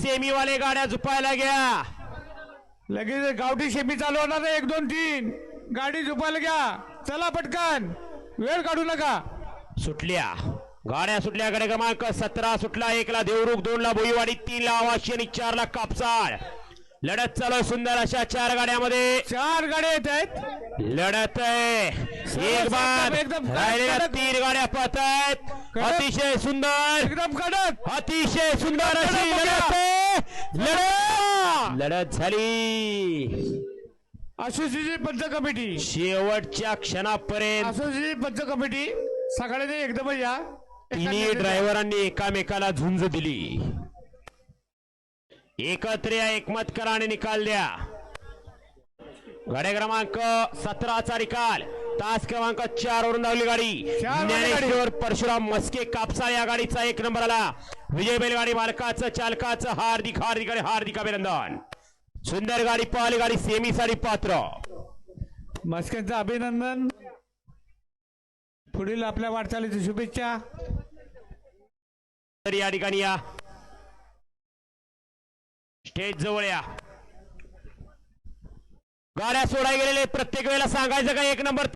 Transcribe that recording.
Semi वाले गाड्या झुपायला घ्या. लगेच गावठी सेमी चालू होणार आहे. 1 2 3 गाडी झोपायला घ्या. चला पटकन, वेळ काढू नका. सुटल्या गाड्या सुटल्या. गाड्या क्रमांक 17 सुटला. 1 ला देवरुख, 2 ला भोईवाडी, 3 ला आवाशी आणि 4 ला कापसाड. लढत चालू आहे सुंदर अशा 4 गाड्यामध्ये. 4 गाड्या येत आहेत. लढत आहे. एक बाद राहिलेल्या 3 गाड्या पळत आहेत. अतिशय सुंदर, एकदम कडक, अतिशय सुंदर अशी लढत आहे. लढत झाली. असोसिएशन पंच कमिटी शेवटच्या क्षणापर्यंत असोसिएशन पंच कमिटी सगळ्यांनी एकदमच या. तिन्ही ड्रायव्हरांनी एकामेकाला झुंज दिली. एकत्र या, एकमत करा आणि निकाल द्या. गाड्या क्रमांक 17 चा निकाल. तास क्रमांक 4 वरून धावली गाडी. ज्ञानेश्वर परशुराम मस्के कापसा या गाडीचा 1 नंबर आला. विजय बैलगाडी मालकाचं चालकाचं हार्दिक हार्दिक आणि हार्दिक अभिनंदन. सुंदर गाडी पळाली. गाडी सेमी साठी पात्र. मस्केंचं अभिनंदन. पुढील आपल्या वाटचालीची शुभेच्छा. तर या ठिकाणी या, स्टेज जवळ या. गाड्या सोडाय गेलेले प्रत्येक वेळेला सांगायचं का 1 नंबर